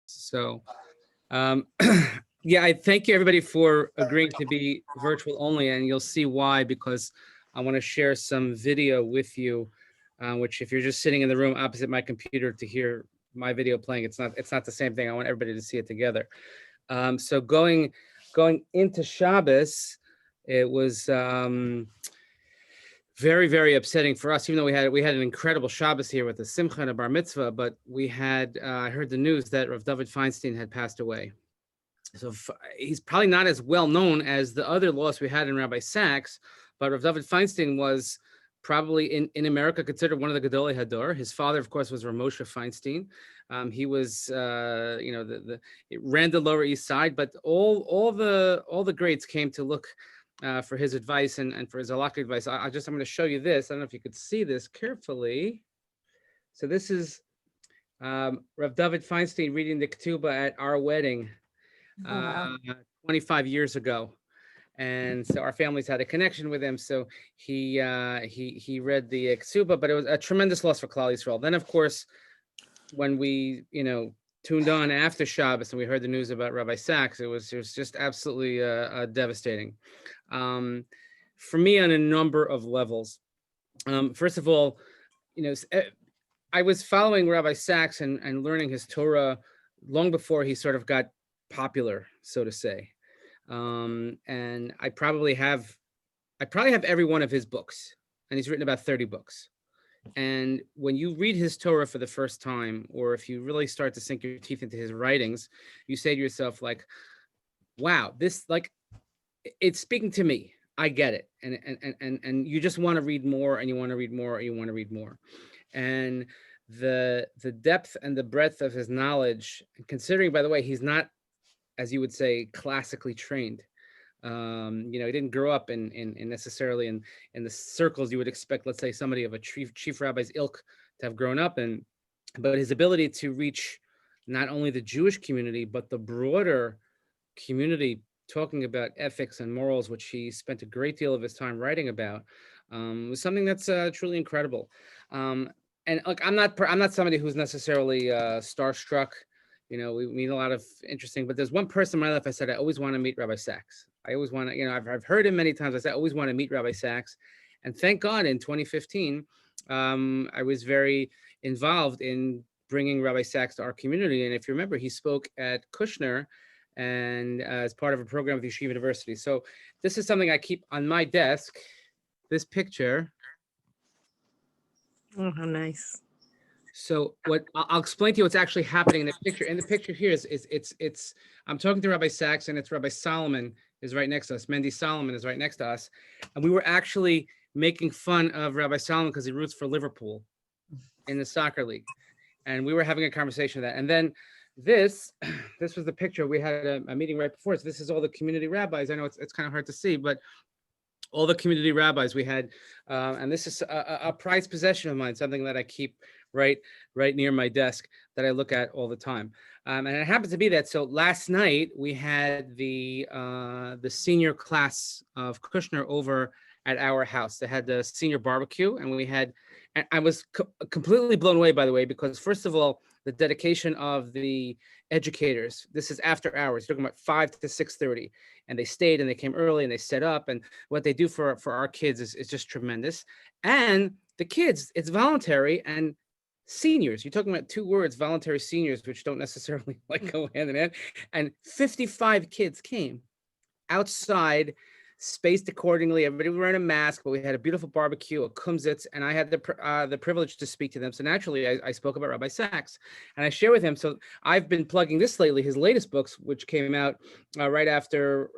So, yeah, I thank you everybody for agreeing to be virtual only, and you'll see why, because I want to share some video with you, which if you're just sitting in the room opposite my computer to hear my video playing, it's not the same thing. I want everybody to see it together. So going into Shabbos, it was very, very upsetting for us, even though we had an incredible Shabbos here with a simcha and a bar mitzvah, but we had I heard the news that Rav David Feinstein had passed away. So he's probably not as well known as the other loss we had in Rabbi Sacks, but Rav David Feinstein was probably in America considered one of the Gedolei Hador. His father, of course, was Ramosha Feinstein. He was, it ran the Lower East Side, but all the greats came to look for his advice and for his halakhic advice. I'm going to show you this. I don't know if you could see this carefully. So this is Rav David Feinstein reading the Ketubah at our wedding 25 years ago. And so our families had a connection with him. So he read the Ketubah, but it was a tremendous loss for Klal Yisrael. Then, of course, when we, tuned on after Shabbos and we heard the news about Rabbi Sacks, it was just absolutely devastating. For me on a number of levels. First of all, I was following Rabbi Sacks and learning his Torah long before he sort of got popular, so to say. And I probably have every one of his books, and he's written about 30 books. And when you read his Torah for the first time, or if you really start to sink your teeth into his writings, you say to yourself, like, wow, this, like, it's speaking to me. I get it. And you just want to read more, and you want to read more, and you want to read more. And the depth and the breadth of his knowledge, considering, by the way, he's not, as you would say, classically trained. He didn't grow up in necessarily in the circles you would expect, let's say, somebody of a chief rabbi's ilk to have grown up in, but his ability to reach not only the Jewish community, but the broader community, talking about ethics and morals, which he spent a great deal of his time writing about, was something that's truly incredible. And look, I'm not somebody who's necessarily starstruck. We meet a lot of interesting, but there's one person in my life I said I always want to meet Rabbi Sacks. I always want to, I've heard him many times. I said I always want to meet Rabbi Sacks. And thank God in 2015, I was very involved in bringing Rabbi Sacks to our community. And if you remember, he spoke at Kushner and as part of a program with Yeshiva University. So this is something I keep on my desk, this picture. Oh, how nice. So what I'll explain to you what's actually happening in the picture. In the picture here is it's I'm talking to Rabbi Sacks, and it's Rabbi Solomon is right next to us. Mendy Solomon is right next to us. And we were actually making fun of Rabbi Solomon because he roots for Liverpool in the soccer league. And we were having a conversation of that. And then this was the picture. We had a meeting right before. So this is all the community rabbis. I know it's kind of hard to see, but all the community rabbis we had. And this is a prized possession of mine, something that I keep right near my desk that I look at all the time. And it happens to be that. So last night we had the senior class of Kushner over at our house. They had the senior barbecue, and I was completely blown away, by the way, because first of all, the dedication of the educators. This is after hours, talking about 5 to 6:30, and they stayed and they came early and they set up, and what they do for our kids is just tremendous. And the kids, it's voluntary, and seniors, you're talking about two words, voluntary seniors, which don't necessarily go hand in hand. And 55 kids came outside, spaced accordingly. Everybody was wearing a mask, but we had a beautiful barbecue, a kumsitz, and I had the privilege to speak to them. So naturally, I spoke about Rabbi Sacks, and I share with him. So I've been plugging this lately, his latest books, which came out right after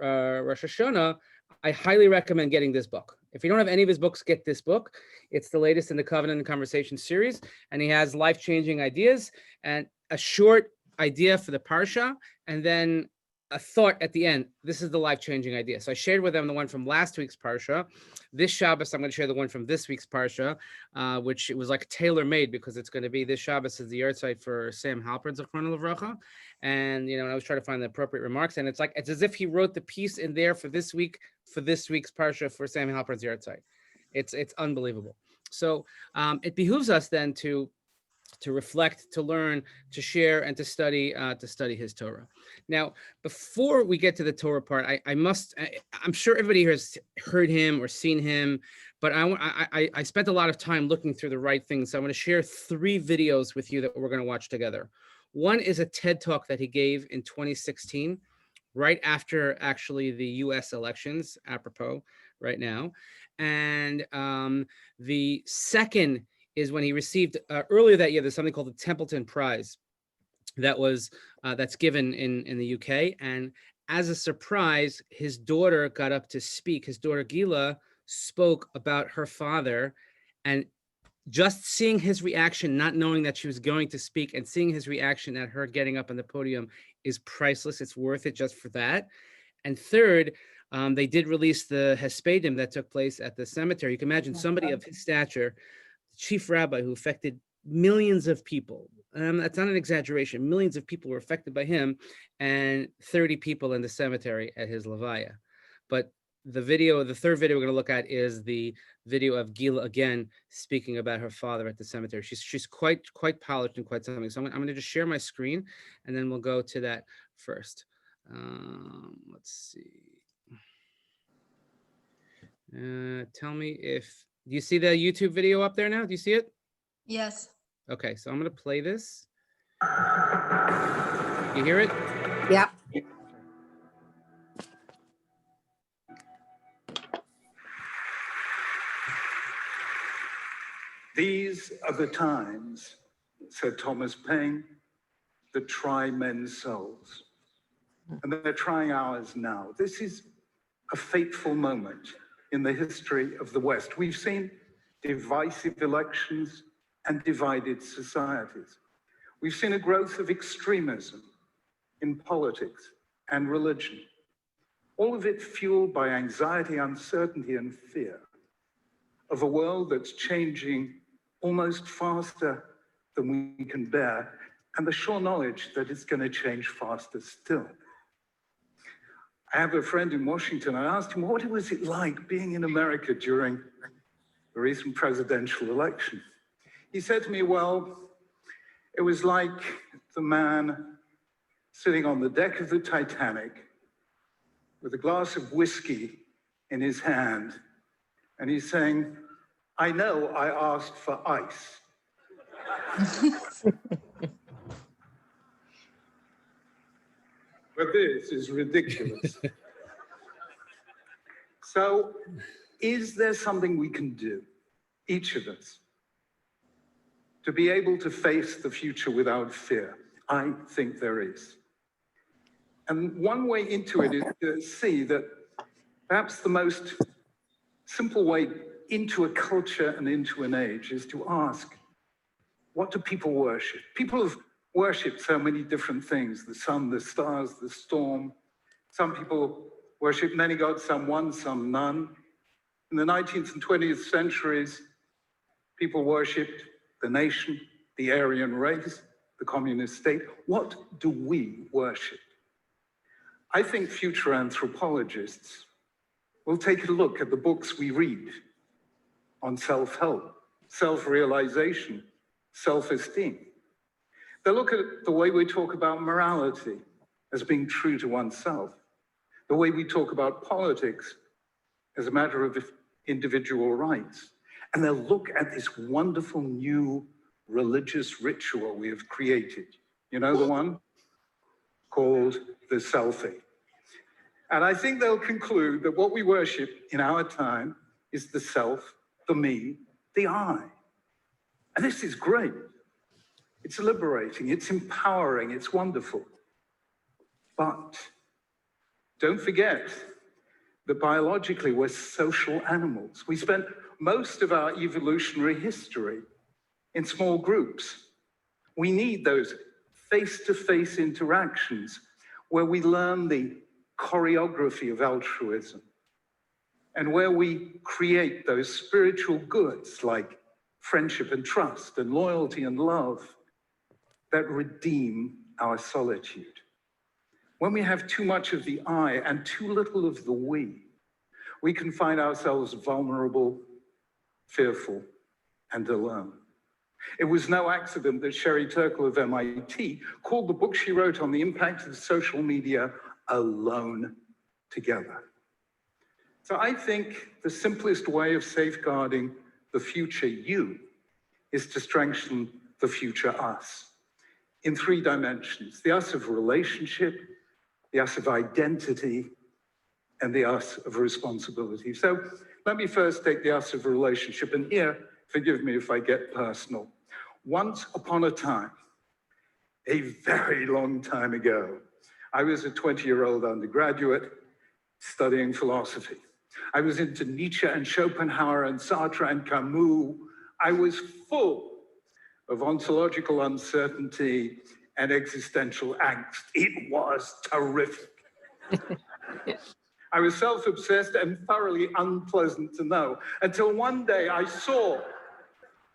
Rosh Hashanah. I highly recommend getting this book. If you don't have any of his books, get this book. It's the latest in the Covenant and Conversation series, and he has life-changing ideas and a short idea for the Parsha, and then a thought at the end. This is the life-changing idea. So I shared with them the one from last week's Parsha. This Shabbos, I'm going to share the one from this week's Parsha, which it was like tailor-made because it's going to be, this Shabbos is the yahrzeit for Sam Halpern, Zichrono Livracha. And, I was trying to find the appropriate remarks, and it's as if he wrote the piece in there for this week's Parsha for Sam Halpern's yahrzeit. It's unbelievable. So it behooves us then to to reflect, to learn, to share, and to study his Torah. Now, before we get to the Torah part, I'm sure everybody here has heard him or seen him, but I spent a lot of time looking through the right things. So I'm going to share 3 videos with you that we're going to watch together. One is a TED Talk that he gave in 2016, right after actually the US elections, apropos right now. And the second is when he received earlier that year, there's something called the Templeton Prize that's given in the UK. And as a surprise, his daughter got up to speak. His daughter Gila spoke about her father, and just seeing his reaction, not knowing that she was going to speak, and seeing his reaction at her getting up on the podium is priceless. It's worth it just for that. And third, they did release the Hespedim that took place at the cemetery. You can imagine somebody of his stature, chief rabbi who affected millions of people. That's not an exaggeration. Millions of people were affected by him, and 30 people in the cemetery at his levaya. But the third video we're going to look at is the video of Gila again speaking about her father at the cemetery. She's quite polished and quite something. So I'm going to just share my screen, and then we'll go to that first. Let's see. Tell me if do you see the YouTube video up there now? Do you see it? Yes. Okay, so I'm going to play this. You hear it? Yeah. These are the times, said Thomas Paine, that try men's souls. And they're trying ours now. This is a fateful moment in the history of the West. We've seen divisive elections and divided societies. We've seen a growth of extremism in politics and religion. All of it fueled by anxiety, uncertainty, and fear of a world that's changing almost faster than we can bear, and the sure knowledge that it's going to change faster still. I have a friend in Washington. I asked him, what was it like being in America during the recent presidential election? He said to me, well, it was like the man sitting on the deck of the Titanic with a glass of whiskey in his hand, and he's saying, I know I asked for ice. But this is ridiculous. So, is there something we can do, each of us, to be able to face the future without fear? I think there is. And one way into it is to see that perhaps the most simple way into a culture and into an age is to ask, what do people worship? People have worshipped so many different things: the sun, the stars, the storm. Some people worship many gods, some one, some none. In the 19th and 20th centuries, people worshipped the nation, the Aryan race, the communist state. What do we worship? I think future anthropologists will take a look at the books we read on self-help, self-realization, self-esteem. They'll look at the way we talk about morality as being true to oneself, the way we talk about politics as a matter of individual rights. And they'll look at this wonderful new religious ritual we have created. You know the one? Called the selfie. And I think they'll conclude that what we worship in our time is the self, the me, the I. And this is great. It's liberating, it's empowering, it's wonderful. But don't forget that biologically we're social animals. We spent most of our evolutionary history in small groups. We need those face-to-face interactions where we learn the choreography of altruism and where we create those spiritual goods like friendship and trust and loyalty and love that redeem our solitude. When we have too much of the I and too little of the we can find ourselves vulnerable, fearful, and alone. It was no accident that Sherry Turkle of MIT called the book she wrote on the impact of social media Alone Together. So I think the simplest way of safeguarding the future you is to strengthen the future us in three dimensions: the us of relationship, the us of identity, and the us of responsibility. So let me first take the us of relationship. And here, forgive me if I get personal. Once upon a time, a very long time ago, I was a 20-year-old undergraduate studying philosophy. I was into Nietzsche and Schopenhauer and Sartre and Camus. I was full of ontological uncertainty and existential angst. It was terrific. I was self-obsessed and thoroughly unpleasant to know, until one day I saw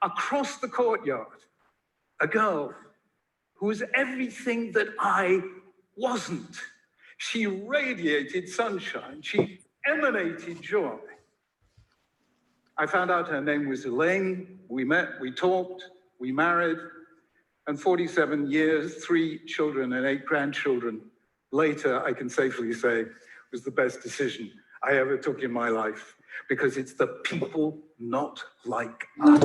across the courtyard a girl who was everything that I wasn't. She radiated sunshine. She emanated joy. I found out her name was Elaine. We met, we talked, we married, and 47 years, 3 children and 8 grandchildren later, I can safely say, was the best decision I ever took in my life, because it's the people not like us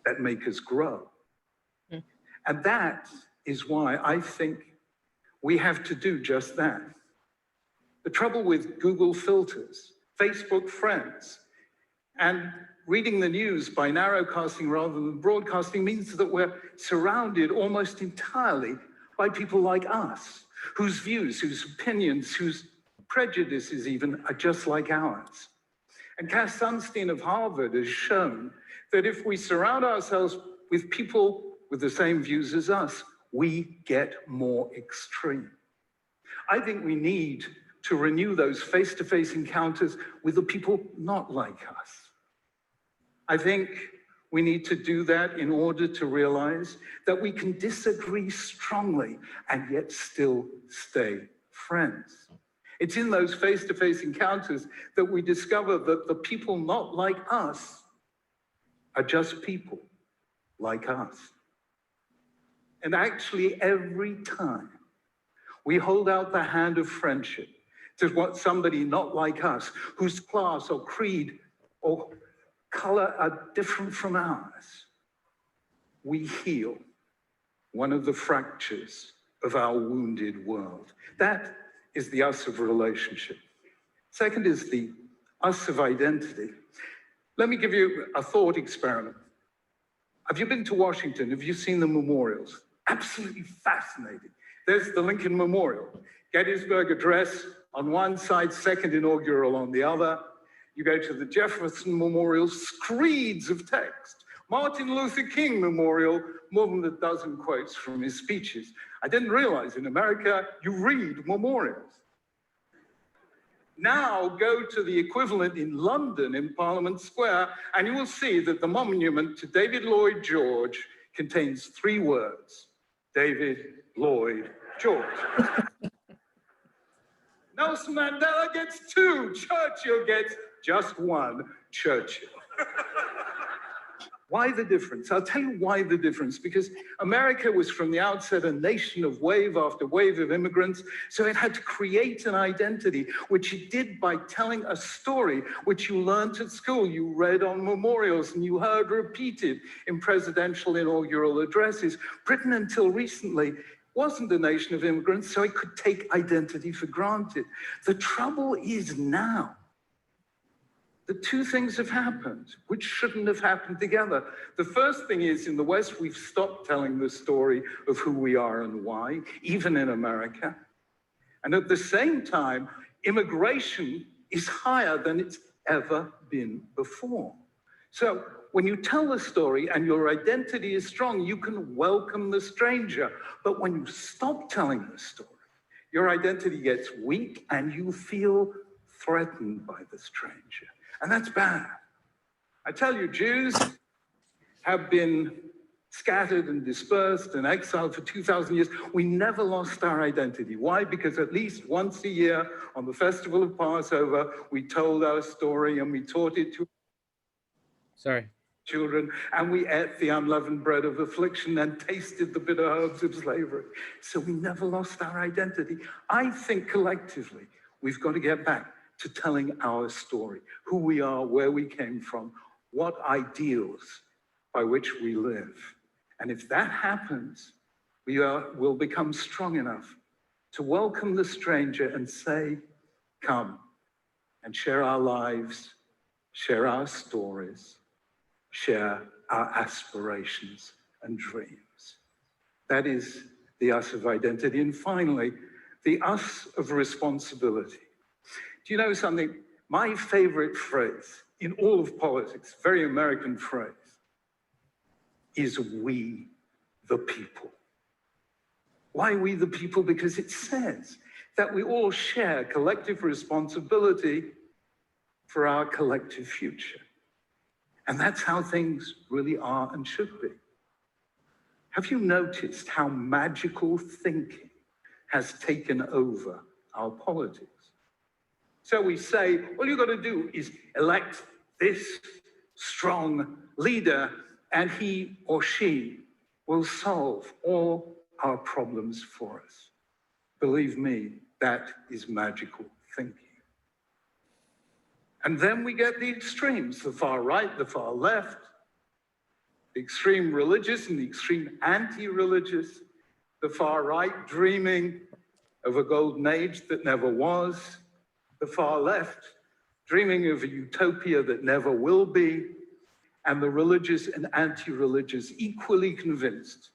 that make us grow. And that is why I think we have to do just that. The trouble with Google filters, Facebook friends, and reading the news by narrowcasting rather than broadcasting means that we're surrounded almost entirely by people like us, whose views, whose opinions, whose prejudices even are just like ours. And Cass Sunstein of Harvard has shown that if we surround ourselves with people with the same views as us, we get more extreme. I think we need to renew those face-to-face encounters with the people not like us. I think we need to do that in order to realize that we can disagree strongly and yet still stay friends. It's in those face-to-face encounters that we discover that the people not like us are just people like us. And actually, every time we hold out the hand of friendship to somebody not like us, whose class or creed or color are different from ours, we heal one of the fractures of our wounded world. That is the us of relationship. Second is the us of identity. Let me give you a thought experiment. Have you been to Washington? Have you seen the memorials? Absolutely fascinating. There's the Lincoln Memorial, Gettysburg Address on one side, second inaugural on the other. You go to the Jefferson Memorial, screeds of text. Martin Luther King Memorial, more than a dozen quotes from his speeches. I didn't realize in America, you read memorials. Now go to the equivalent in London in Parliament Square, and you will see that the monument to David Lloyd George contains 3 words: David Lloyd George. Nelson Mandela gets 2, Churchill gets just 1, Churchill. Why the difference? I'll tell you why the difference. Because America was from the outset a nation of wave after wave of immigrants, so it had to create an identity, which it did by telling a story which you learned at school, you read on memorials, and you heard repeated in presidential inaugural addresses. Britain, until recently, wasn't a nation of immigrants, so it could take identity for granted. The trouble is now, the 2 things have happened, which shouldn't have happened together. The first thing is, in the West, we've stopped telling the story of who we are and why, even in America. And at the same time, immigration is higher than it's ever been before. So when you tell the story and your identity is strong, you can welcome the stranger. But when you stop telling the story, your identity gets weak and you feel threatened by the stranger. And that's bad. I tell you, Jews have been scattered and dispersed and exiled for 2,000 years. We never lost our identity. Why? Because at least once a year on the festival of Passover, we told our story and we taught it to... Sorry. children, and we ate the unleavened bread of affliction and tasted the bitter herbs of slavery. So we never lost our identity. I think collectively, we've got to get back to telling our story, who we are, where we came from, what ideals by which we live. And if that happens, we'll become strong enough to welcome the stranger and say, come and share our lives, share our stories, share our aspirations and dreams. That is the us of identity. And finally, the us of responsibility. Do you know something? My favorite phrase in all of politics, very American phrase, is we the people. Why we the people? Because it says that we all share collective responsibility for our collective future. And that's how things really are and should be. Have you noticed how magical thinking has taken over our politics? So we say, all you've got to do is elect this strong leader, and he or she will solve all our problems for us. Believe me, that is magical thinking. And then we get the extremes, the far right, the far left, the extreme religious and the extreme anti-religious, the far right dreaming of a golden age that never was, the far left dreaming of a utopia that never will be, and the religious and anti-religious equally convinced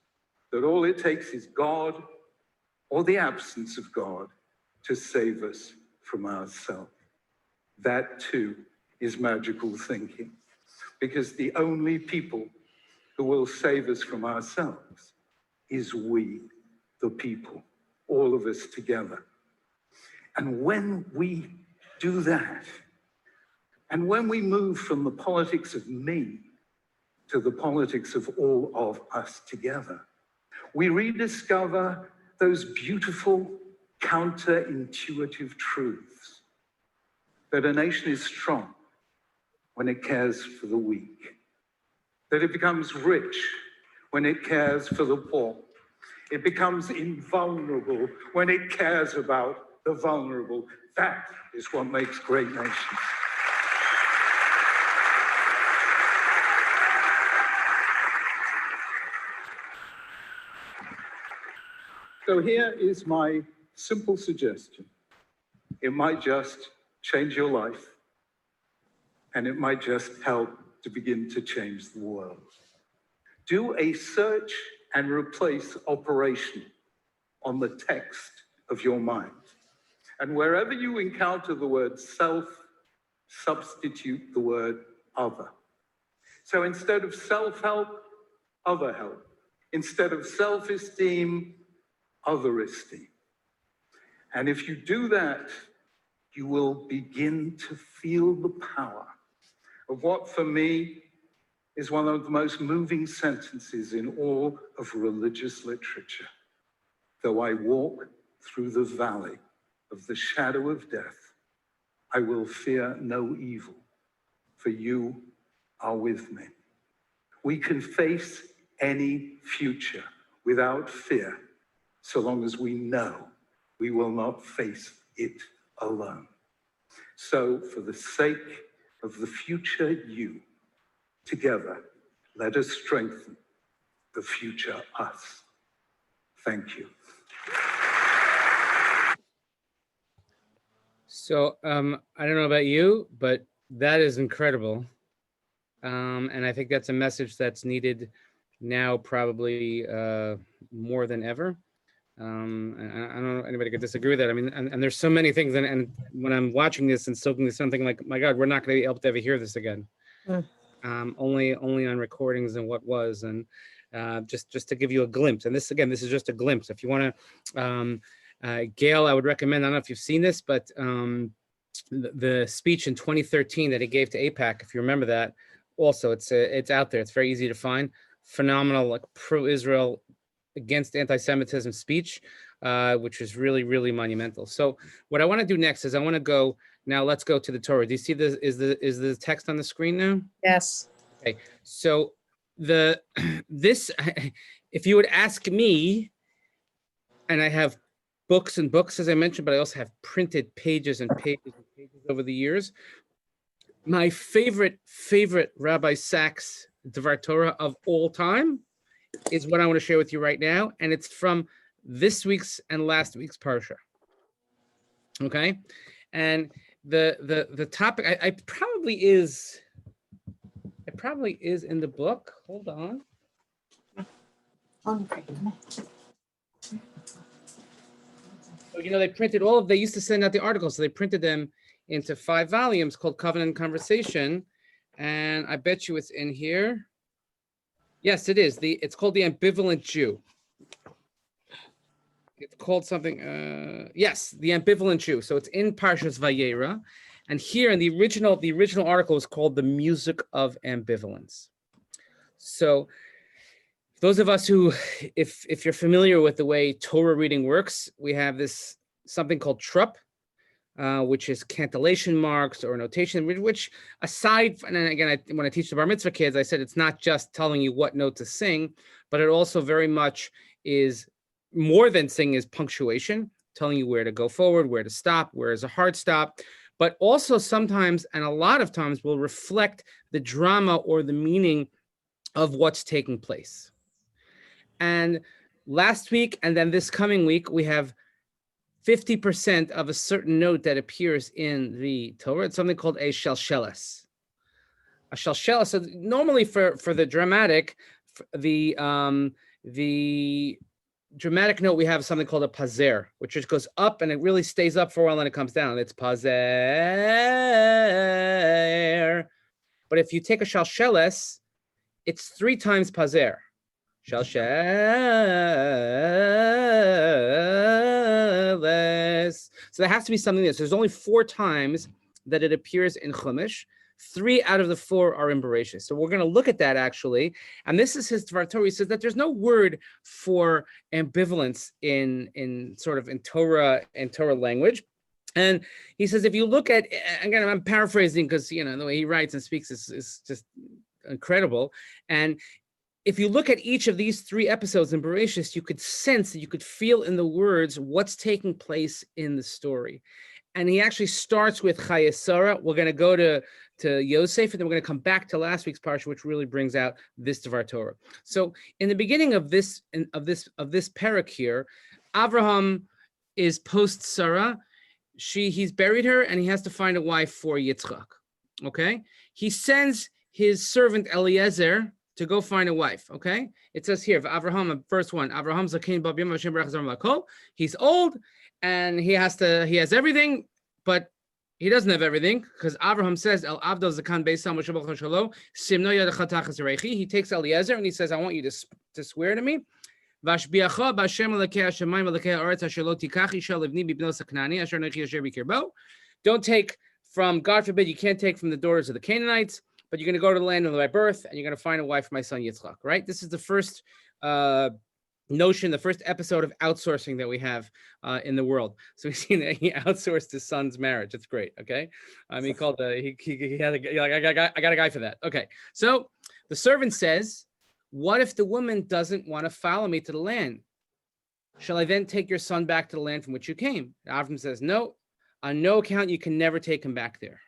that all it takes is God or the absence of God to save us from ourselves. That too is magical thinking, because the only people who will save us from ourselves is we, the people, all of us together. And when we do that, and when we move from the politics of me to the politics of all of us together, we rediscover those beautiful counterintuitive truths that a nation is strong when it cares for the weak, that it becomes rich when it cares for the poor, it becomes invulnerable when it cares about the vulnerable. That is what makes great nations. So here is my simple suggestion. It might just change your life, and it might just help to begin to change the world. Do a search and replace operation on the text of your mind. And wherever you encounter the word self, substitute the word other. So instead of self-help, other help. Instead of self-esteem, other esteem. And if you do that, you will begin to feel the power of what, for me, is one of the most moving sentences in all of religious literature. Though I walk through the valley of the shadow of death, I will fear no evil, for you are with me. We can face any future without fear, so long as we know we will not face it alone. So, for the sake of the future you, together, let us strengthen the future us. Thank you. So I don't know about you, but that is incredible. And I think that's a message that's needed now probably more than ever. And I don't know if anybody could disagree with that. I mean, and there's so many things, and when I'm watching this and soaking this, something like, my God, we're not going to be able to ever hear this again. Only on recordings and what was, and just to give you a glimpse. And this, again, this is just a glimpse. If you want to, Gail, I would recommend, I don't know if you've seen this, but the speech in 2013 that he gave to AIPAC, if you remember that, also it's out there. It's very easy to find. Phenomenal, like pro-Israel, against anti-Semitism speech, which is really, really monumental. So what I want to do next is I want to go, now let's go to the Torah. Do you see is the text on the screen now? Yes. Okay, so this, if you would ask me, and I have books and books, as I mentioned, but I also have printed pages and pages and pages over the years. My favorite Rabbi Sacks Dvar Torah of all time is what I want to share with you right now, and it's from this week's and last week's Parsha. Okay, and the topic I probably is in the book. Hold on. So, they printed they used to send out the articles, so they printed them into 5 volumes called Covenant and Conversation, and I bet you it's in here. Yes, it is. It's called The Ambivalent Jew. It's called something, yes, The Ambivalent Jew. So it's in Parshas Vayera, and here in the original article is called The Music of Ambivalence. So those of us who, if you're familiar with the way Torah reading works, we have this something called trup, which is cantillation marks or notation, which aside, and again, when I teach the bar mitzvah kids, I said it's not just telling you what note to sing, but it also very much is more than singing, is punctuation, telling you where to go forward, where to stop, where is a hard stop, but also sometimes, and a lot of times, will reflect the drama or the meaning of what's taking place. And last week, and then this coming week, we have 50% of a certain note that appears in the Torah. It's something called a shalsheles. A shalsheles. So normally for the dramatic, the dramatic note, we have something called a pazer, which just goes up and it really stays up for a while and it comes down. It's pazer. But if you take a shalsheles, it's 3 times pazer. Shalsheles. So there has to be something else. There's only 4 times that it appears in Chumash. 3 out of the 4 are in Bereshit. So we're going to look at that actually. And this is his Dvar Torah. He says that there's no word for ambivalence in Torah language. And he says, if you look at, again, I'm paraphrasing because, the way he writes and speaks is just incredible. And if you look at each of these 3 episodes in Bereshit, you could sense that you could feel in the words what's taking place in the story. And he actually starts with Chayei Sarah. We're going to go to Yosef, and then we're going to come back to last week's parsha, which really brings out this Dvar Torah. So in the beginning of this parak here, Avraham is post Sarah. He's buried her, and he has to find a wife for Yitzchak. Okay, he sends his servant Eliezer to go find a wife. Okay, it says here, Avraham, first one, Avraham zaken bab yom Hashem barach zaram lakol. He's old and he has everything, but he doesn't have everything because Avraham says, El Avdo zakan beisam Moshe Shalo simno yadach tachas reichi. He takes Eliezer and he says, I want you to swear to me. Vashbiacha b'Hashem elokei hashemayim elokei haaretz asher lo tikach isha livni bibnos haknani asher nechi yasher b'kirbo. Don't take from, God forbid, you can't take from the daughters of the Canaanites, but you're going to go to the land of my birth, and you're going to find a wife for my son Yitzchak, right? This is the first notion, the first episode of outsourcing that we have in the world. So we've seen that he outsourced his son's marriage. It's great, okay? He called he had I got a guy for that. Okay, so the servant says, what if the woman doesn't want to follow me to the land? Shall I then take your son back to the land from which you came? Avram says, no, on no account, you can never take him back there.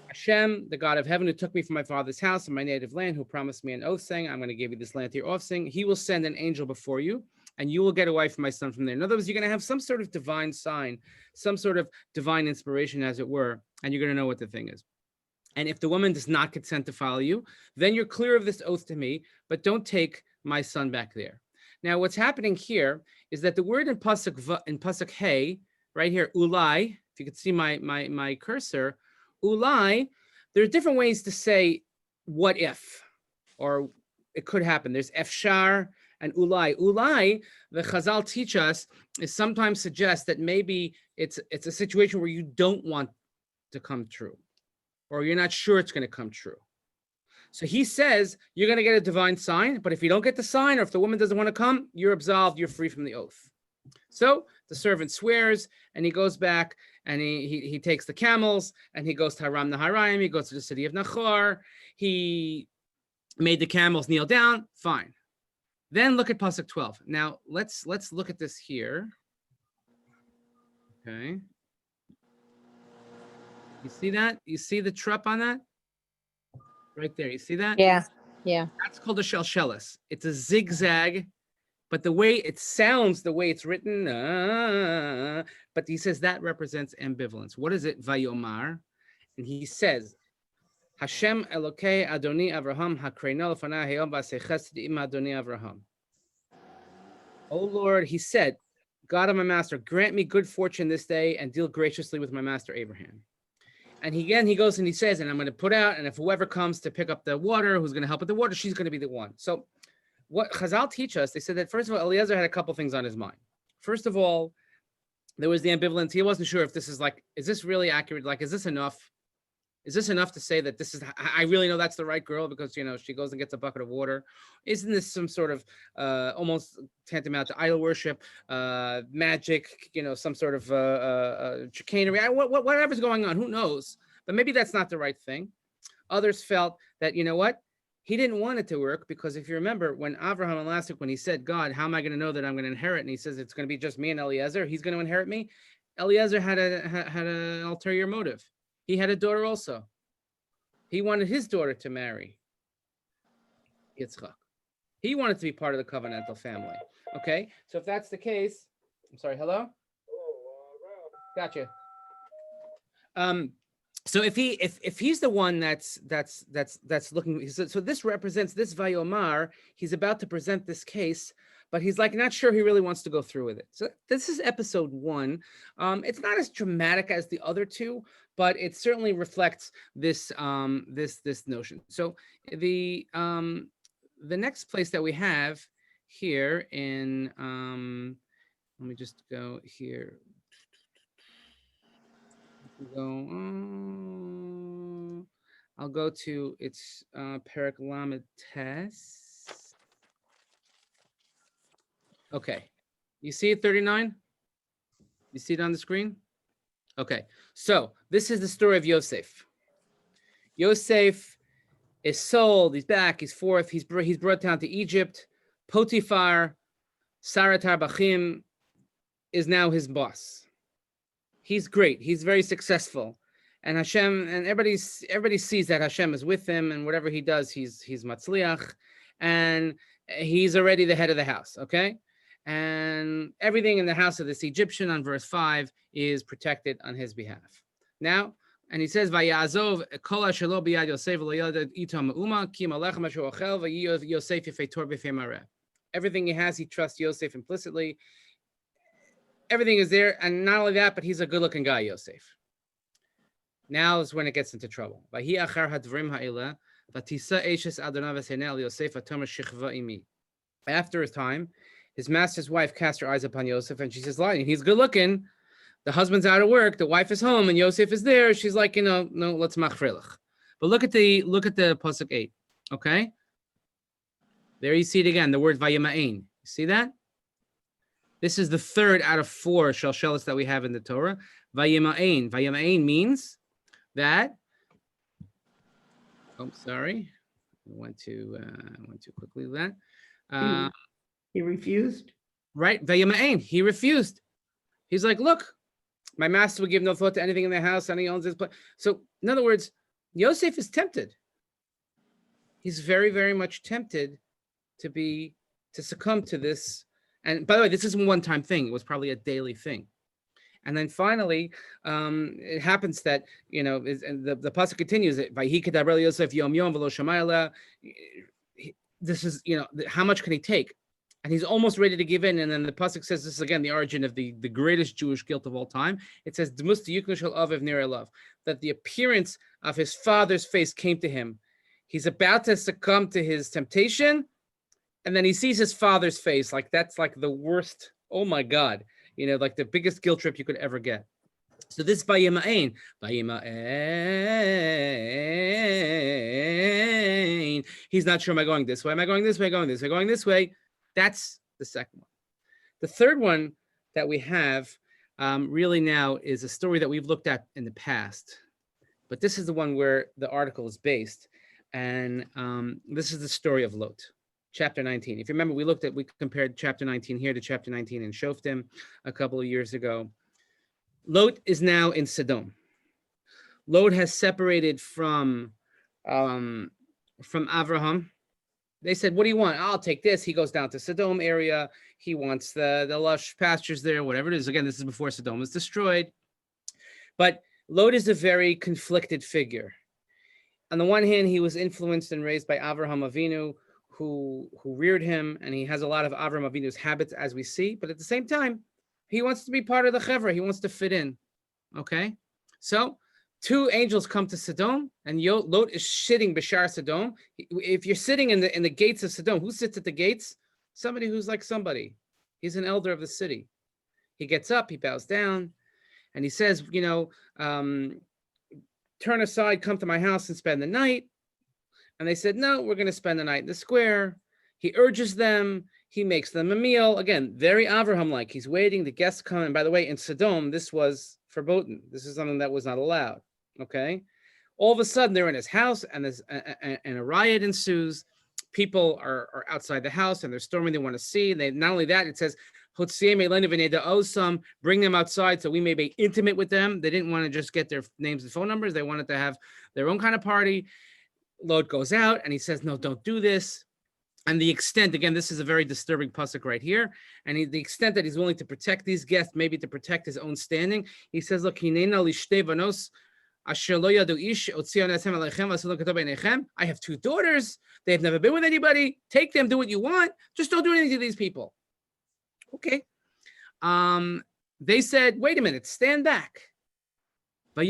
Hashem, the God of heaven, who took me from my father's house and my native land, who promised me an oath saying, I'm going to give you this land to your offspring, he will send an angel before you, and you will get a wife for my son from there. In other words, you're going to have some sort of divine sign, some sort of divine inspiration, as it were, and you're going to know what the thing is. And if the woman does not consent to follow you, then you're clear of this oath to me, but don't take my son back there. Now, what's happening here is that the word in Pasuk Hey, right here, ulai, if you could see my cursor, ulai, there are different ways to say what if, or it could happen. There's efshar and ulai. Ulai, the Chazal teach us, is sometimes suggest that maybe it's a situation where you don't want to come true, or you're not sure it's going to come true. So he says you're going to get a divine sign, but if you don't get the sign, or if the woman doesn't want to come, you're absolved, you're free from the oath. So the servant swears, and he goes back, and he takes the camels, and he goes to Haram Naharaim, he goes to the city of Nachor, He made the camels kneel down. Fine. Then look at pasuk 12. Now let's look at this here. Okay. You see that? You see the trup on that? Right there. You see that? Yeah. Yeah. That's called a shelshelis. It's a zigzag, but the way it sounds, the way it's written, but he says that represents ambivalence. What is it? Vayomar. And he says, Hashem Elokei Adoni Avraham Hakreno Lefana Hayom V'aseh Chesed Im Adoni Avraham. Oh Lord, he said, God of my master, grant me good fortune this day and deal graciously with my master Abraham. And he goes and he says, and I'm going to put out, and if whoever comes to pick up the water, who's going to help with the water, she's going to be the one. So what Chazal teach us, they said that first of all, Eliezer had a couple things on his mind. First of all, there was the ambivalence. He wasn't sure if this is like, is this really accurate? Like, is this enough? Is this enough to say that this is, I really know that's the right girl because, you know, she goes and gets a bucket of water. Isn't this some sort of almost tantamount to idol worship, magic, you know, some sort of chicanery, whatever's going on, who knows? But maybe that's not the right thing. Others felt that, you know what? He didn't want it to work because if you remember when Avraham and last week, when he said, God, how am I going to know that I'm going to inherit? And he says, it's going to be just me and Eliezer. He's going to inherit me. Eliezer had an ulterior motive. He had a daughter also. He wanted his daughter to marry Yitzchak. He wanted to be part of the covenantal family. Okay, so if that's the case, I'm sorry. Hello. Gotcha. So if he's the one that's looking, so this represents this Vayomar. He's about to present this case, but he's like not sure he really wants to go through with it. So this is episode 1. It's not as dramatic as the other two, but it certainly reflects this this notion. So the next place that we have here in let me just go here. I'll go to its Perek Lamed Tes. Okay, you see it 39? You see it on the screen? Okay, so this is the story of Yosef. Yosef is sold. He's back. He's forth. He's brought down to Egypt. Potiphar, Saratar Bachim, is now his boss. He's great. He's very successful, and Hashem and everybody sees that Hashem is with him, and whatever he does, he's matzliach, and he's already the head of the house. Okay, and everything in the house of this Egyptian on verse 5 is protected on his behalf. Now, and he says, "Vayazov kol shelo biyad Yosef lo yad itam uma ki malach mashu ochel v'yov Yosef yefetor b'fei mareh." Everything he has, he trusts Yosef implicitly. Everything is there, and not only that, but he's a good-looking guy, Yosef. Now is when it gets into trouble. After his time, his master's wife cast her eyes upon Yosef, and she says, he's good-looking. The husband's out of work, the wife is home, and Yosef is there. She's like, no, let's machfrilach. But look at the pasuk 8, okay? There you see it again, the word vayima'in. You see that? This is the third out of 4 shalshelis that we have in the Torah. Vayima'in. Vayima'in means that. Oh, sorry. I went too quickly with that. He refused? Right. Vayima'in. He refused. He's like, look, my master would give no thought to anything in the house, and he owns this place. So, in other words, Yosef is tempted. He's very, very much tempted to succumb to this. And by the way, this isn't a one-time thing. It was probably a daily thing. And then finally, it happens that, and the pasuk continues, Yosef yom yom v'lo shamayla. This is, how much can he take? And he's almost ready to give in. And then the pasuk says, this is again the origin of the greatest Jewish guilt of all time. It says, that the appearance of his father's face came to him. He's about to succumb to his temptation. And then he sees his father's face, like that's like the worst. Oh my God, like the biggest guilt trip you could ever get. So this vayima'in, he's not sure. Am I going this way? Am I going this way? Going this way? Going this way? That's the second one. The third one that we have really now is a story that we've looked at in the past, but this is the one where the article is based. And this is the story of Lot, chapter 19. If you remember, we compared chapter 19 here to chapter 19 in Shoftim a couple of years ago. Lot is now in Sodom. Lot has separated from Avraham. They said, what do you want? I'll take this. He goes down to Sodom area. He wants the lush pastures there, whatever it is. Again, this is before Sodom was destroyed. But Lot is a very conflicted figure. On the one hand, he was influenced and raised by Avraham Avinu, who reared him, and he has a lot of Avraham Avinu's habits, as we see. But at the same time, he wants to be part of the chevra. He wants to fit in. Okay? So two angels come to Sodom, and Lot is sitting b'shar Sodom. If you're sitting in the gates of Sodom, who sits at the gates? Somebody who's like somebody. He's an elder of the city. He gets up, he bows down, and he says, turn aside, come to my house and spend the night. And they said, no, we're going to spend the night in the square. He urges them. He makes them a meal. Again, very Avraham-like. He's waiting. The guests come. And by the way, in Sodom, this was verboten. This is something that was not allowed. Okay. All of a sudden, they're in his house, and a riot ensues. People are outside the house, and they're storming. They want to see. And not only that, it says, bring them outside so we may be intimate with them. They didn't want to just get their names and phone numbers. They wanted to have their own kind of party. Lot goes out and he says, no, don't do this. And the extent, again, this is a very disturbing pasuk right here. And the extent that he's willing to protect these guests, maybe to protect his own standing, he says, look, I have two daughters. They've never been with anybody. Take them, do what you want. Just don't do anything to these people. Okay. They said, wait a minute, stand back. They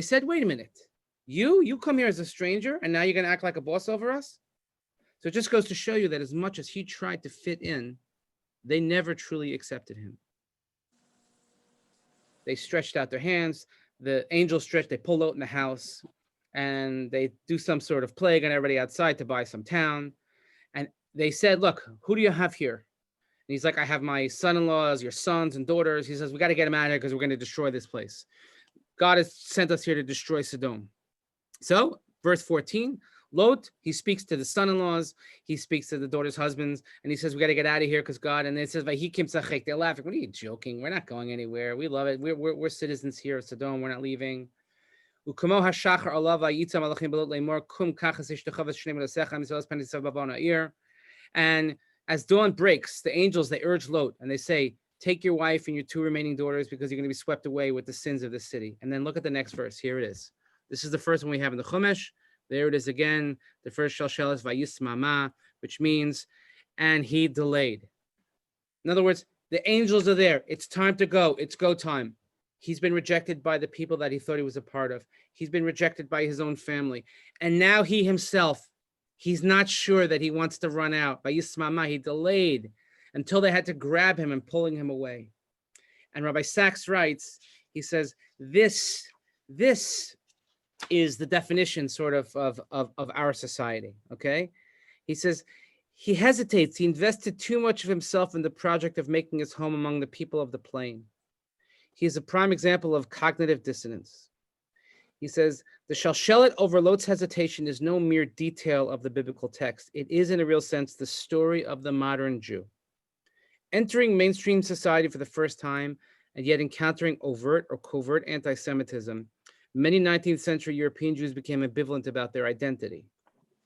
said, wait a minute. You come here as a stranger, and now you're going to act like a boss over us? So it just goes to show you that as much as he tried to fit in, they never truly accepted him. They stretched out their hands. The angels stretched, they pull out in the house, and they do some sort of plague on everybody outside to buy some town. And they said, look, who do you have here? And he's like, I have my son-in-laws, your sons and daughters. He says, we got to get them out of here because we're going to destroy this place. God has sent us here to destroy Sodom. So, verse 14, Lot, he speaks to the son-in-laws, he speaks to the daughters' husbands, and he says, we got to get out of here because God, and it says, they're laughing. What are you joking? We're not going anywhere. We love it. We're citizens here of Sodom. We're not leaving. And as dawn breaks, the angels, they urge Lot, and they say, take your wife and your two remaining daughters because you're going to be swept away with the sins of the city. And then look at the next verse. Here it is. This is the first one we have in the Chumash. There it is again. The first shalshel is vayismama, which means, and he delayed. In other words, the angels are there. It's time to go. It's go time. He's been rejected by the people that he thought he was a part of. He's been rejected by his own family. And now he himself, he's not sure that he wants to run out. Vayismama, he delayed until they had to grab him and pulling him away. And Rabbi Sacks writes, he says, this is the definition sort of our society, okay? He says, he hesitates. He invested too much of himself in the project of making his home among the people of the plain. He is a prime example of cognitive dissonance. He says, the shalshelet over Lot's hesitation is no mere detail of the biblical text. It is, in a real sense, the story of the modern Jew. Entering mainstream society for the first time, and yet encountering overt or covert anti-Semitism, many 19th century European Jews became ambivalent about their identity.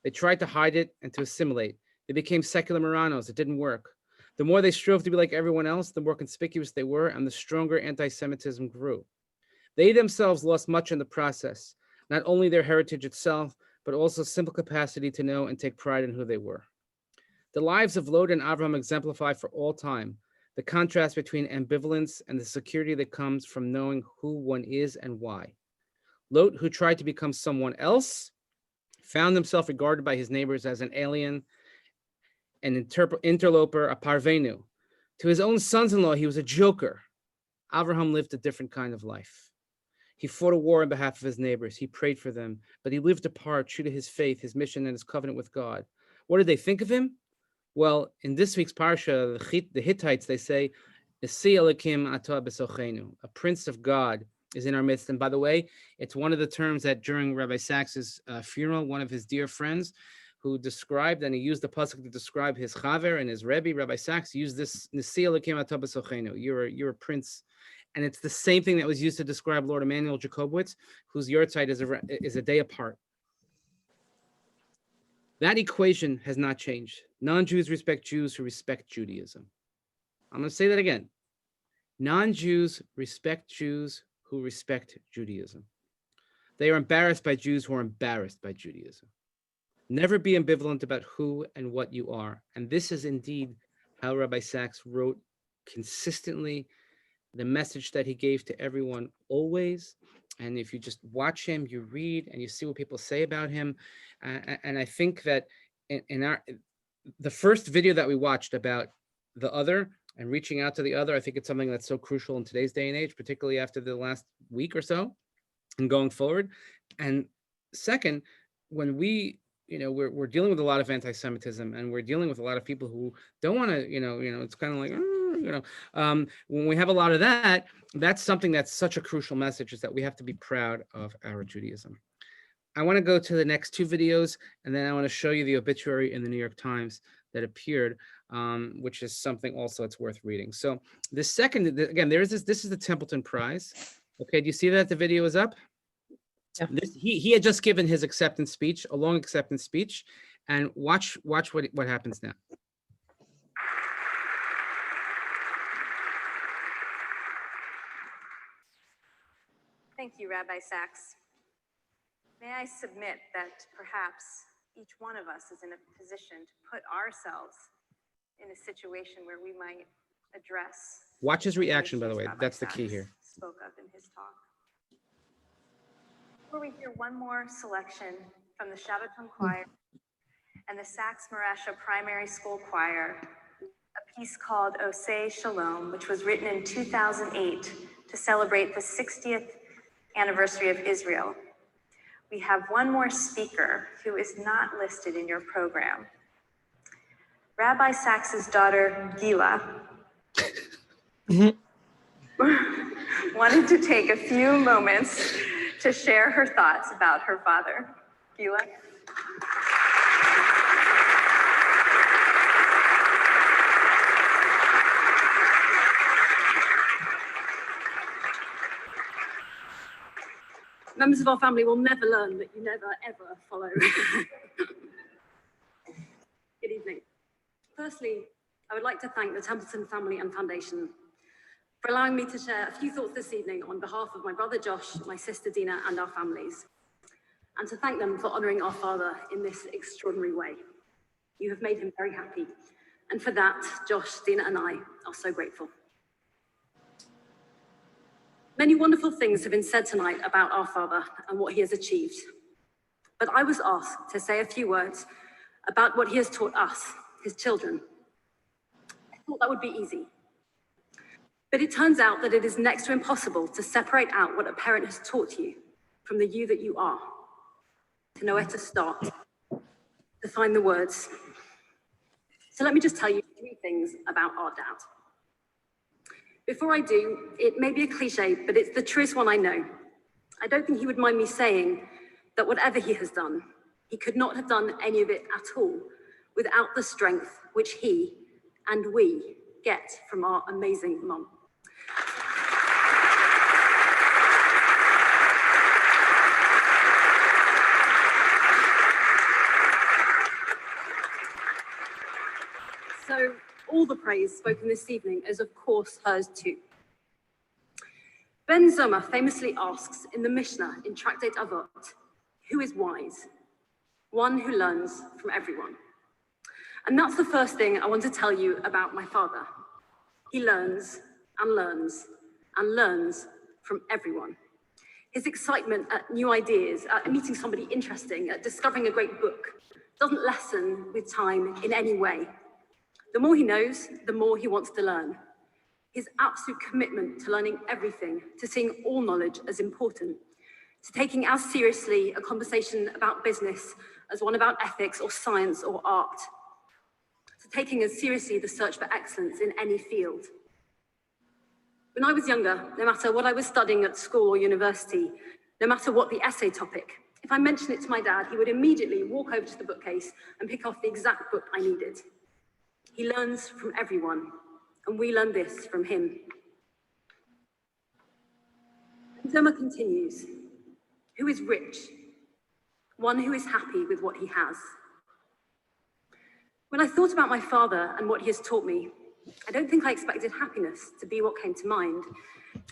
They tried to hide it and to assimilate. They became secular Marranos. It didn't work. The more they strove to be like everyone else, the more conspicuous they were, and the stronger anti-Semitism grew. They themselves lost much in the process, not only their heritage itself, but also simple capacity to know and take pride in who they were. The lives of Lot and Avraham exemplify for all time the contrast between ambivalence and the security that comes from knowing who one is and why. Lot, who tried to become someone else, found himself regarded by his neighbors as an alien, an interloper, a parvenu. To his own sons-in-law, he was a joker. Avraham lived a different kind of life. He fought a war on behalf of his neighbors. He prayed for them, but he lived apart, true to his faith, his mission, and his covenant with God. What did they think of him? Well, in this week's Parsha, the Hittites, they say, Nesi Elokim Atah B'Sochenu, a prince of God is in our midst. And by the way, it's one of the terms that during Rabbi Sacks's funeral, one of his dear friends who described, and he used the pasuk to describe his chaver and his Rebbe, Rabbi Sacks, used this Nesi Elokim Atah B'Sochenu. You're a prince. And it's the same thing that was used to describe Lord Emanuel Jacobowitz, whose yahrzeit is a day apart. That equation has not changed. Non-Jews respect Jews who respect Judaism. I'm going to say that again. Non-Jews respect Jews who respect Judaism. They are embarrassed by Jews who are embarrassed by Judaism. Never be ambivalent about who and what you are. And this is indeed how Rabbi Sacks wrote consistently, the message that he gave to everyone always. And if you just watch him, you read and you see what people say about him. And I think that in the first video that we watched about the other and reaching out to the other, I think it's something that's so crucial in today's day and age, particularly after the last week or so and going forward. And second, when we're dealing with a lot of anti-Semitism, and we're dealing with a lot of people who don't want to, it's kind of like, when we have a lot of that, that's something that's such a crucial message, is that we have to be proud of our Judaism. I want to go to the next two videos, and then I want to show you the obituary in the New York Times that appeared, which is something also that's worth reading. So the second, again, this is the Templeton Prize. Okay, do you see that the video is up? Yeah. He had just given his acceptance speech, a long acceptance speech, and watch what happens now. Thank you, Rabbi Sacks. May I submit that perhaps each one of us is in a position to put ourselves in a situation where we might address. Watch his reaction, by the way. That's the key here. Spoke of in his talk. Before we hear one more selection from the Shabbaton Choir and the Sacks Marasha Primary School Choir, a piece called Osei Shalom, which was written in 2008 to celebrate the 60th anniversary of Israel. We have one more speaker who is not listed in your program. Rabbi Sacks's daughter, Gila, wanted to take a few moments to share her thoughts about her father. Gila? Members of our family will never learn that you never, ever follow. Good evening. Firstly, I would like to thank the Templeton Family and Foundation for allowing me to share a few thoughts this evening on behalf of my brother Josh, my sister Dina, and our families, and to thank them for honoring our father in this extraordinary way. You have made him very happy, and for that, Josh, Dina, and I are so grateful. Many wonderful things have been said tonight about our father and what he has achieved. But I was asked to say a few words about what he has taught us, his children. I thought that would be easy. But it turns out that it is next to impossible to separate out what a parent has taught you from the you that you are, to know where to start, to find the words. So let me just tell you 3 things about our dad. Before I do, it may be a cliche, but it's the truest one I know. I don't think he would mind me saying that whatever he has done, he could not have done any of it at all without the strength which he and we get from our amazing mum. So all the praise spoken this evening is of course hers too. Ben Zoma famously asks in the Mishnah in Tractate Avot, who is wise? One who learns from everyone. And that's the first thing I want to tell you about my father. He learns and learns and learns from everyone. His excitement at new ideas, at meeting somebody interesting, at discovering a great book, doesn't lessen with time in any way. The more he knows, the more he wants to learn. His absolute commitment to learning everything, to seeing all knowledge as important, to taking as seriously a conversation about business as one about ethics or science or art, to taking as seriously the search for excellence in any field. When I was younger, no matter what I was studying at school or university, no matter what the essay topic, if I mentioned it to my dad, he would immediately walk over to the bookcase and pick off the exact book I needed. He learns from everyone, and we learn this from him. Zoma continues, who is rich? One who is happy with what he has. When I thought about my father and what he has taught me, I don't think I expected happiness to be what came to mind.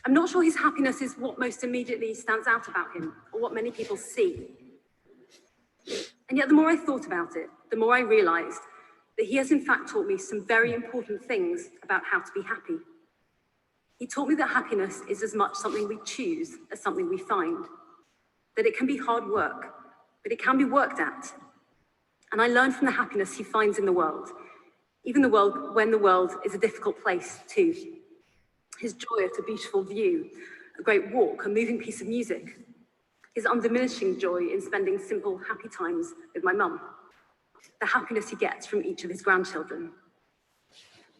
I'm not sure his happiness is what most immediately stands out about him or what many people see. And yet the more I thought about it, the more I realized that he has in fact taught me some very important things about how to be happy. He taught me that happiness is as much something we choose as something we find, that it can be hard work, but it can be worked at. And I learned from the happiness he finds in the world, even the world when the world is a difficult place too. His joy at a beautiful view, a great walk, a moving piece of music, his undiminishing joy in spending simple, happy times with my mum, the happiness he gets from each of his grandchildren.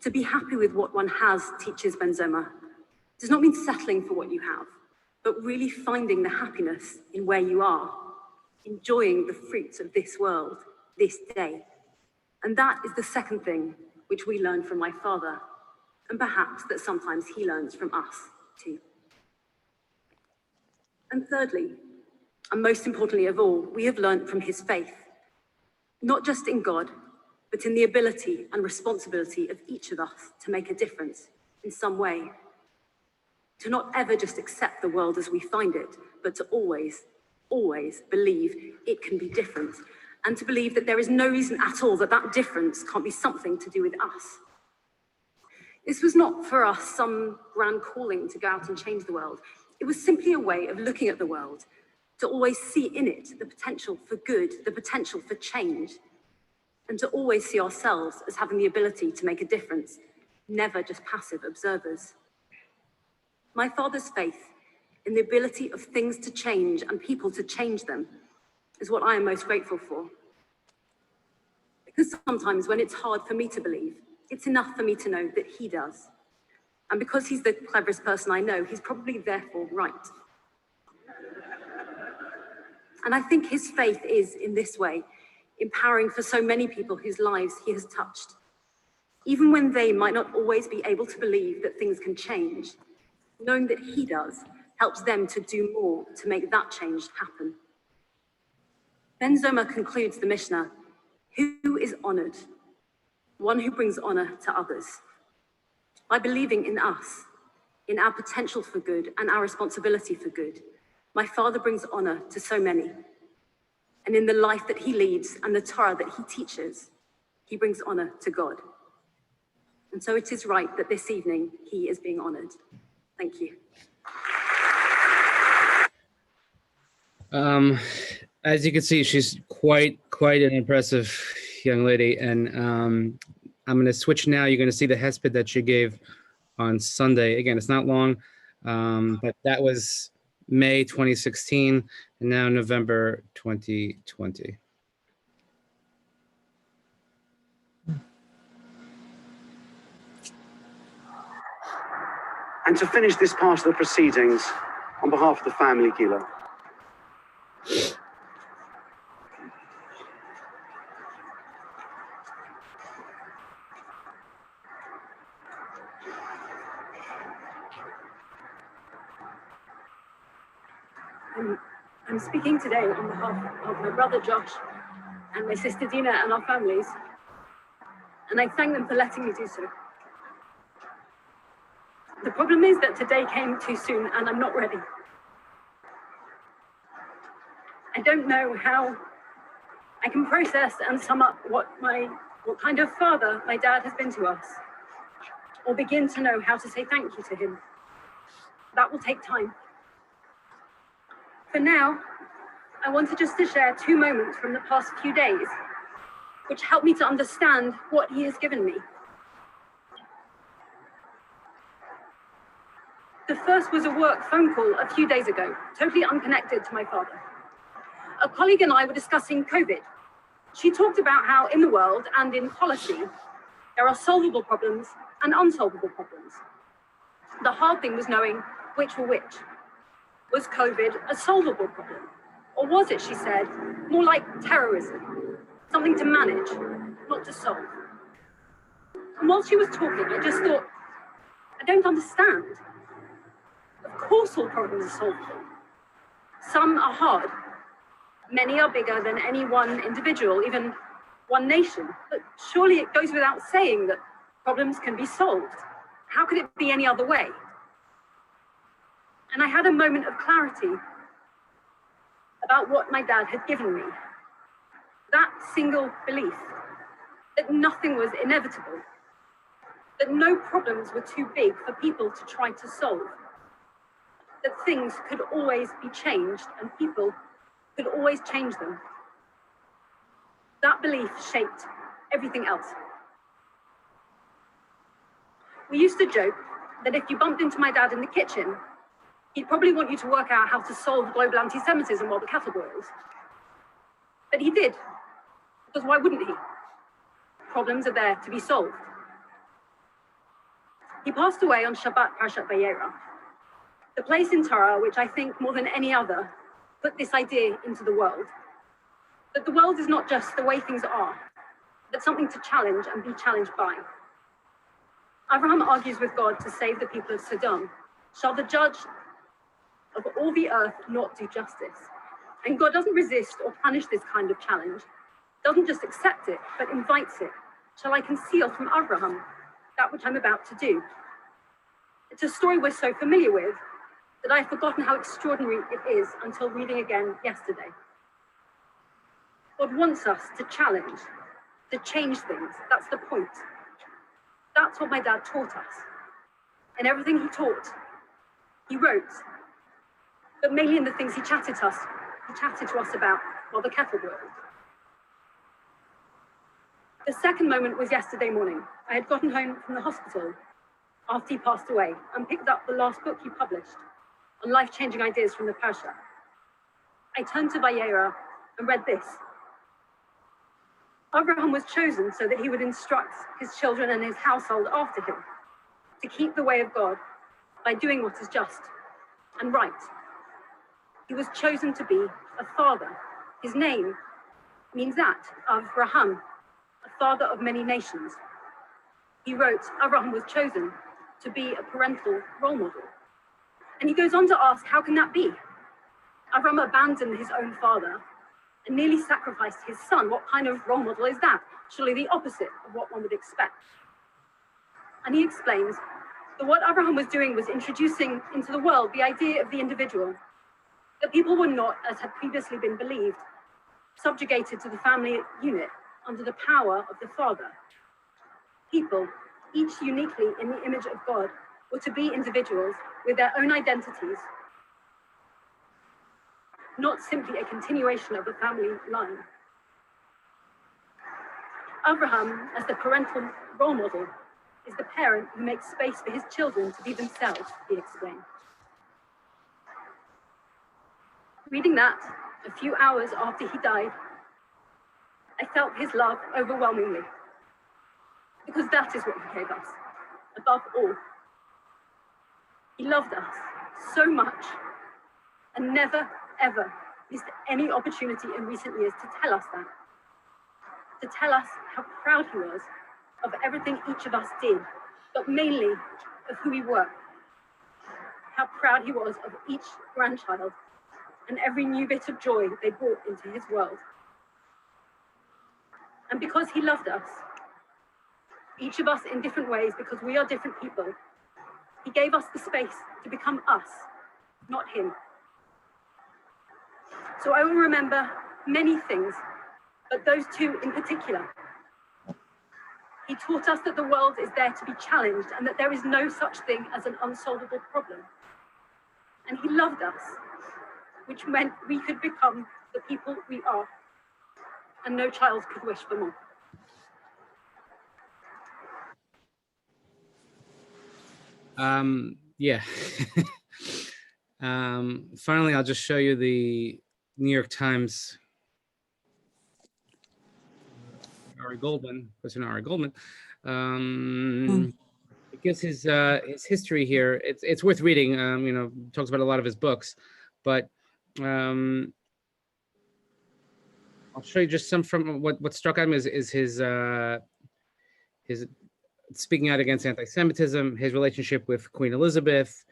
To be happy with what one has, teaches Ben Zoma, does not mean settling for what you have, but really finding the happiness in where you are, enjoying the fruits of this world, this day. And that is the second thing which we learn from my father, and perhaps that sometimes he learns from us too. And thirdly, and most importantly of all, we have learned from his faith, not just in God, but in the ability and responsibility of each of us to make a difference in some way. To not ever just accept the world as we find it, but to always, always believe it can be different, and to believe that there is no reason at all that that difference can't be something to do with us. This was not for us some grand calling to go out and change the world. It was simply a way of looking at the world, to always see in it the potential for good, the potential for change, and to always see ourselves as having the ability to make a difference, never just passive observers. My father's faith in the ability of things to change and people to change them is what I am most grateful for. Because sometimes when it's hard for me to believe, it's enough for me to know that he does. And because he's the cleverest person I know, he's probably therefore right. And I think his faith is, in this way, empowering for so many people whose lives he has touched. Even when they might not always be able to believe that things can change, knowing that he does helps them to do more to make that change happen. Ben Zoma concludes the Mishnah, who is honored? One who brings honor to others. By believing in us, in our potential for good and our responsibility for good, my father brings honor to so many. And in the life that he leads and the Torah that he teaches, he brings honor to God. And so it is right that this evening he is being honored. Thank you. As you can see, she's quite an impressive young lady. And I'm going to switch now. You're going to see the hesped that she gave on Sunday. Again, it's not long, but that was May 2016, and now November 2020. And to finish this part of the proceedings, on behalf of the family, Gila. I'm speaking today on behalf of my brother Josh and my sister Dina and our families, and I thank them for letting me do so. The problem is that today came too soon and I'm not ready. I don't know how I can process and sum up what kind of father my dad has been to us, or begin to know how to say thank you to him. That will take time. For now, I wanted just to share 2 moments from the past few days, which helped me to understand what he has given me. The first was a work phone call a few days ago, totally unconnected to my father. A colleague and I were discussing COVID. She talked about how in the world and in policy, there are solvable problems and unsolvable problems. The hard thing was knowing which were which. Was COVID a solvable problem? Or was it, she said, more like terrorism, something to manage, not to solve? And while she was talking, I just thought, I don't understand. Of course all problems are solvable. Some are hard. Many are bigger than any one individual, even one nation. But surely it goes without saying that problems can be solved. How could it be any other way? And I had a moment of clarity about what my dad had given me. That single belief that nothing was inevitable, that no problems were too big for people to try to solve, that things could always be changed and people could always change them. That belief shaped everything else. We used to joke that if you bumped into my dad in the kitchen, he'd probably want you to work out how to solve global anti-Semitism while the kettle boils. But he did, because why wouldn't he? Problems are there to be solved. He passed away on Shabbat Parshat Vayera, the place in Torah which I think more than any other put this idea into the world. That the world is not just the way things are, but something to challenge and be challenged by. Abraham argues with God to save the people of Sodom. Shall the judge of all the earth not do justice? And God doesn't resist or punish this kind of challenge, doesn't just accept it, but invites it. Shall I conceal from Abraham that which I'm about to do? It's a story we're so familiar with that I've forgotten how extraordinary it is until reading again yesterday. God wants us to challenge, to change things. That's the point. That's what my dad taught us. And everything he taught, he wrote, but mainly in the things he chatted to us about while the kettle boiled. The second moment was yesterday morning. I had gotten home from the hospital after he passed away and picked up the last book he published on life-changing ideas from the Parshat. I turned to Vayera and read this. Abraham was chosen so that he would instruct his children and his household after him to keep the way of God by doing what is just and right. He was chosen to be a father. His name means that, Avraham, a father of many nations. He wrote, Abraham was chosen to be a parental role model. And he goes on to ask, how can that be? Abraham abandoned his own father and nearly sacrificed his son. What kind of role model is that? Surely the opposite of what one would expect. And he explains that what Abraham was doing was introducing into the world the idea of the individual, that people were not, as had previously been believed, subjugated to the family unit under the power of the father. People, each uniquely in the image of God, were to be individuals with their own identities, not simply a continuation of the family line. Abraham, as the parental role model, is the parent who makes space for his children to be themselves, he explained. Reading that a few hours after he died, I felt his love overwhelmingly, because that is what he gave us, above all. He loved us so much and never, ever missed any opportunity in recent years to tell us that, to tell us how proud he was of everything each of us did, but mainly of who we were, how proud he was of each grandchild and every new bit of joy they brought into his world. And because he loved us, each of us in different ways, because we are different people, he gave us the space to become us, not him. So I will remember many things, but those two in particular. He taught us that the world is there to be challenged and that there is no such thing as an unsolvable problem. And he loved us, which meant we could become the people we are, and no child could wish for more. Yeah. Finally, I'll just show you the New York Times. Ari Goldman, President Ari Goldman. gives his history here. It's worth reading. Talks about a lot of his books, but I'll show you just some from what struck at him is his speaking out against anti-Semitism, his relationship with Queen Elizabeth,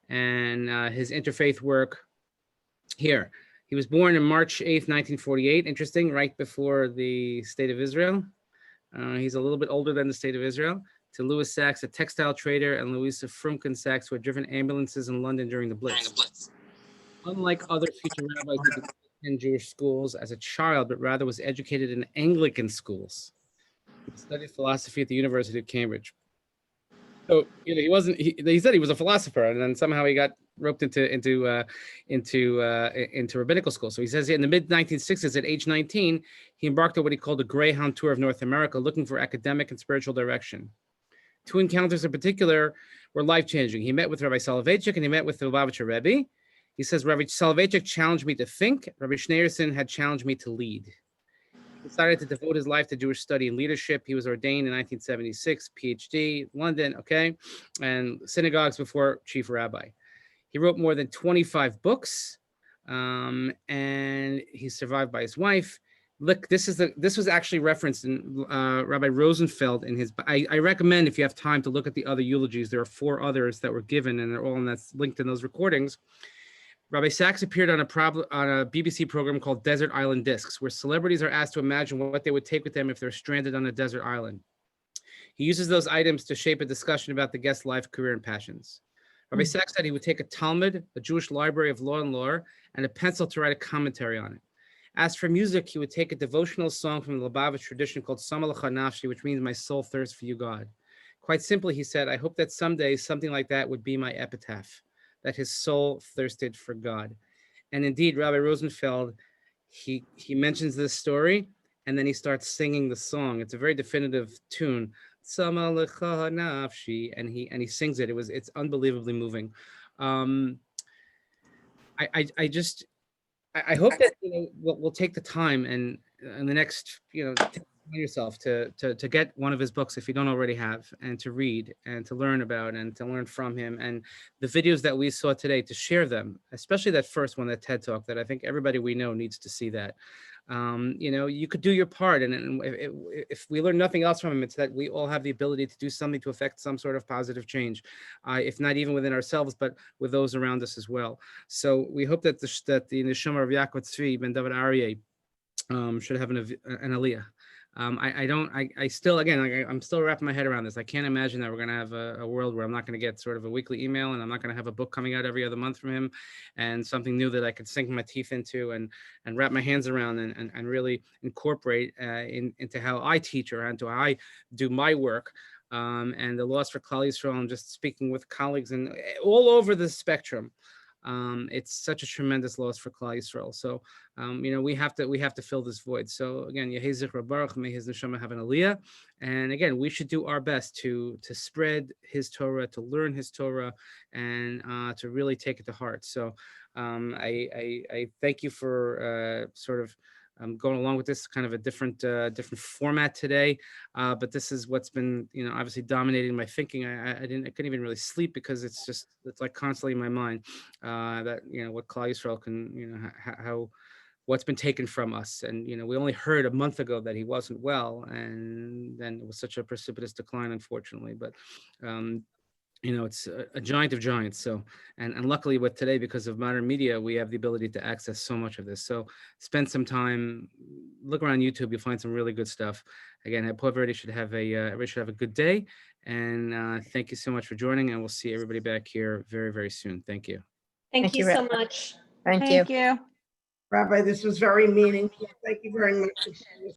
and his interfaith work. Here, he was born on March 8th, 1948. Interesting, right before the State of Israel. He's a little bit older than the State of Israel. To Louis Sacks, a textile trader, and Louisa Frumkin Sacks, who had driven ambulances in London during the Blitz. Unlike other future rabbis who did not attend Jewish schools as a child, but rather was educated in Anglican schools. He studied philosophy at the University of Cambridge. So he wasn't. He said he was a philosopher, and then somehow he got roped into rabbinical school. So he says in the mid 1960s, at age 19, he embarked on what he called a Greyhound tour of North America, looking for academic and spiritual direction. Two encounters in particular were life-changing. He met with Rabbi Soloveitchik and he met with the Lubavitcher Rebbe. He says, Rabbi Soloveitchik challenged me to think. Rabbi Schneerson had challenged me to lead. He decided to devote his life to Jewish study and leadership. He was ordained in 1976, PhD, London, and synagogues before chief rabbi. He wrote more than 25 books, and he's survived by his wife. Look, this was actually referenced in Rabbi Rosenfeld in his. I recommend, if you have time, to look at the other eulogies. There are 4 others that were given, and they're all that's linked in those recordings. Rabbi Sacks appeared on a BBC program called Desert Island Discs, where celebrities are asked to imagine what they would take with them if they're stranded on a desert island. He uses those items to shape a discussion about the guest's life, career, and passions. Rabbi Sacks said he would take a Talmud, a Jewish library of law and lore, and a pencil to write a commentary on it. As for music, he would take a devotional song from the Lubavitch tradition called Sama Lecha Nafshi, which means my soul thirsts for you, God. Quite simply, he said, I hope that someday something like that would be my epitaph, that his soul thirsted for God. And indeed, Rabbi Rosenfeld, he mentions this story, and then he starts singing the song. It's a very definitive tune, Sama Lecha Nafshi, and he sings it. It's unbelievably moving. I hope that we'll take the time and in the next yourself to get one of his books if you don't already have, and to read and to learn about and to learn from him, and the videos that we saw today, to share them, especially that first one, that TED Talk, that I think everybody we know needs to see that. You could do your part, and if we learn nothing else from him, it's that we all have the ability to do something to affect some sort of positive change, if not even within ourselves, but with those around us as well. So we hope that the Neshama of Yaakov Tzvi ben David Aryeh should have an aliyah. I'm still wrapping my head around this. I can't imagine that we're going to have a world where I'm not going to get sort of a weekly email, and I'm not going to have a book coming out every other month from him, and something new that I could sink my teeth into and wrap my hands around and really incorporate into how I teach, or into how I do my work. And the loss for Klal Yisrael, and just speaking with colleagues and all over the spectrum. It's such a tremendous loss for Klal Yisrael. So, we have to fill this void. So again, Yehei Zichro Baruch, may his neshama have an aliyah. And again, we should do our best to spread his Torah, to learn his Torah, and to really take it to heart. So, I thank you for sort of going along with this kind of a different format today, but this is what's been obviously dominating my thinking. I couldn't even really sleep, because it's like constantly in my mind that what Klal Yisrael can how what's been taken from us, and we only heard a month ago that he wasn't well, and then it was such a precipitous decline, unfortunately. But it's a giant of giants. So, and luckily with today, because of modern media, we have the ability to access so much of this. So spend some time, look around YouTube, you'll find some really good stuff. Again, I hope everybody should have a good day. And thank you so much for joining, and we'll see everybody back here very, very soon. Thank you. Thank you so Rabbi. much. Thank you. Rabbi, this was very meaningful. Thank you very much.